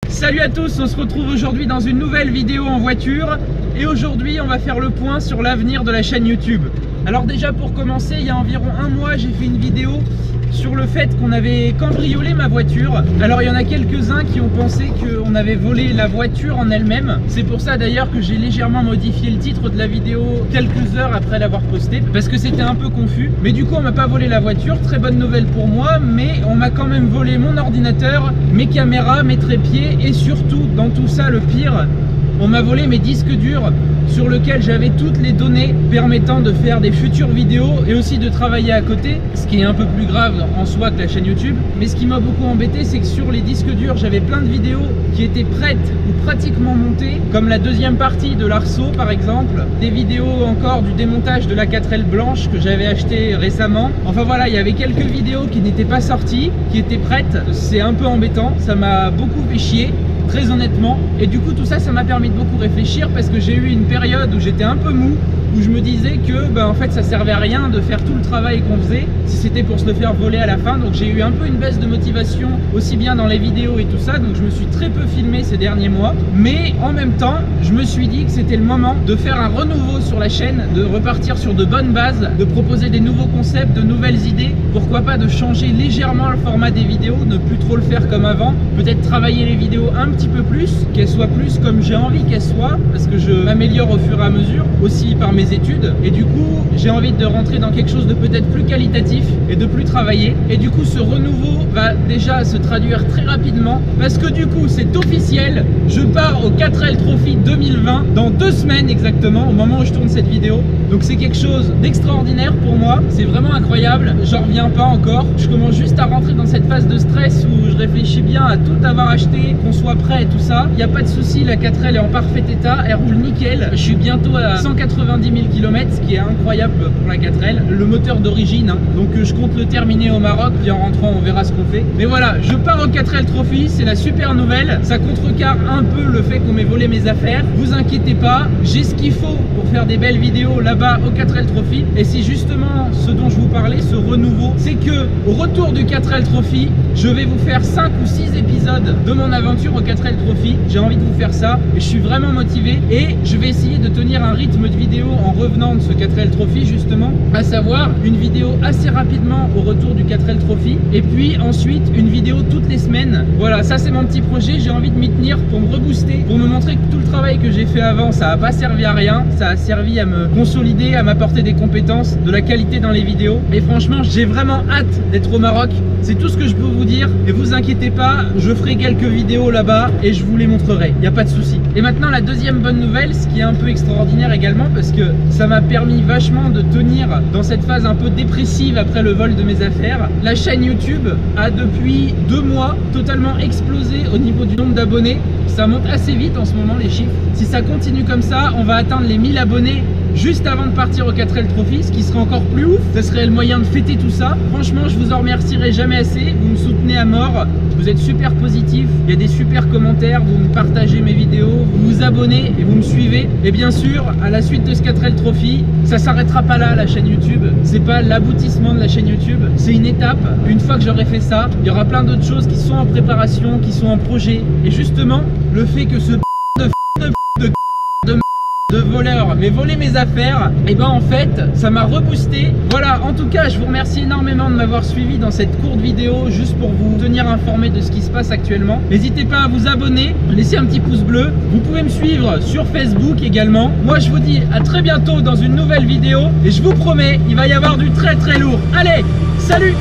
Salut à tous, on se retrouve aujourd'hui dans une nouvelle vidéo en voiture et aujourd'hui on va faire le point sur l'avenir de la chaîne YouTube. Alors déjà pour commencer, il y a environ un mois j'ai fait une vidéo sur le fait qu'on avait cambriolé ma voiture. Alors il y en a quelques-uns qui ont pensé qu'on avait volé la voiture en elle-même. C'est pour ça d'ailleurs que j'ai légèrement modifié le titre de la vidéo quelques heures après l'avoir posté, parce que c'était un peu confus. Mais du coup on m'a pas volé la voiture, très bonne nouvelle pour moi, mais on m'a quand même volé mon ordinateur, mes caméras, mes trépieds et surtout dans tout ça le pire, on m'a volé mes disques durs sur lesquels j'avais toutes les données permettant de faire des futures vidéos et aussi de travailler à côté, ce qui est un peu plus grave en soi que la chaîne YouTube. Mais ce qui m'a beaucoup embêté, c'est que sur les disques durs, j'avais plein de vidéos qui étaient prêtes ou pratiquement montées, comme la deuxième partie de l'Arceau par exemple, des vidéos encore du démontage de la 4L blanche que j'avais acheté récemment. Enfin voilà, il y avait quelques vidéos qui n'étaient pas sorties, qui étaient prêtes. C'est un peu embêtant, ça m'a beaucoup fait chier, très honnêtement, et du coup tout ça m'a permis de beaucoup réfléchir, parce que j'ai eu une période où j'étais un peu mou, où je me disais que en fait ça servait à rien de faire tout le travail qu'on faisait si c'était pour se le faire voler à la fin. Donc j'ai eu un peu une baisse de motivation aussi bien dans les vidéos et tout ça, donc je me suis très peu filmé ces derniers mois, mais en même temps je me suis dit que c'était le moment de faire un renouveau sur la chaîne, de repartir sur de bonnes bases, de proposer des nouveaux concepts, de nouvelles idées, pourquoi pas de changer légèrement le format des vidéos, ne plus trop le faire comme avant, peut-être travailler les vidéos un petit peu plus, qu'elles soient plus comme j'ai envie qu'elles soient, parce que je m'améliore au fur et à mesure, aussi par mes études, et du coup j'ai envie de rentrer dans quelque chose de peut-être plus qualitatif et de plus travaillé. Et du coup ce renouveau va déjà se traduire très rapidement, parce que du coup c'est officiel, je pars au 4L Trophy 2020 dans 2 semaines exactement, au moment où je tourne cette vidéo. Donc c'est quelque chose d'extraordinaire pour moi, c'est vraiment incroyable, j'en reviens pas encore. Je commence juste à rentrer dans cette phase de stress où je réfléchis bien à tout avoir acheté, qu'on soit prêt et tout ça. Il n'y a pas de souci, la 4L est en parfait état, elle roule nickel. Je suis bientôt à 190 000 km, ce qui est incroyable pour la 4L. Le moteur d'origine, hein. Donc je compte le terminer au Maroc, puis en rentrant on verra ce qu'on fait. Mais voilà, je pars au 4L Trophy, c'est la super nouvelle. Ça contrecarre un peu le fait qu'on m'ait volé mes affaires. Vous inquiétez pas, j'ai ce qu'il faut pour faire des belles vidéos là-bas au 4L Trophy. Et c'est justement ce dont je vous parlais, ce renouveau, c'est que au retour du 4L Trophy, je vais vous faire 5 ou 6 épisodes de mon aventure au 4L Trophy. J'ai envie de vous faire ça et je suis vraiment motivé, et je vais essayer de tenir un rythme de vidéo en revenant de ce 4L Trophy justement, à savoir une vidéo assez rapidement au retour du 4L Trophy et puis ensuite une vidéo toutes les semaines. Voilà, ça c'est mon petit projet, j'ai envie de m'y tenir pour me rebooster, pour me montrer que tout le travail que j'ai fait avant ça n'a pas servi à rien, ça a servi à me consolider, à m'apporter des compétences, de la qualité dans les vidéos. Et franchement j'ai vraiment hâte d'être au Maroc, c'est tout ce que je peux vous dire, et vous inquiétez pas, je ferai quelques vidéos là-bas et je vous les montrerai, il n'y a pas de souci. Et maintenant la deuxième bonne nouvelle, ce qui est un peu extraordinaire également, parce que ça m'a permis vachement de tenir dans cette phase un peu dépressive après le vol de mes affaires. La chaîne YouTube a depuis 2 mois totalement explosé au niveau du nombre d'abonnés. Ça monte assez vite en ce moment les chiffres. Si ça continue comme ça, on va atteindre les 1000 abonnés juste avant de partir au 4L Trophy, ce qui serait encore plus ouf. Ce serait le moyen de fêter tout ça. Franchement, je vous en remercierai jamais assez. Vous me soutenez à mort, vous êtes super positifs, il y a des super commentaires, vous me partagez mes vidéos, vous vous abonnez et vous me suivez. Et bien sûr, à la suite de ce 4L Trophy, ça s'arrêtera pas là, la chaîne YouTube. C'est pas l'aboutissement de la chaîne YouTube, c'est une étape. Une fois que j'aurai fait ça, il y aura plein d'autres choses qui sont en préparation, qui sont en projet. Et justement, le fait que ce de voleur m'ait volé mes affaires, et ben en fait ça m'a reboosté. Voilà, en tout cas je vous remercie énormément de m'avoir suivi dans cette courte vidéo, juste pour vous tenir informé de ce qui se passe actuellement. N'hésitez pas à vous abonner, laissez un petit pouce bleu, vous pouvez me suivre sur Facebook également. Moi je vous dis à très bientôt dans une nouvelle vidéo, et je vous promets il va y avoir du très très lourd. Allez, salut!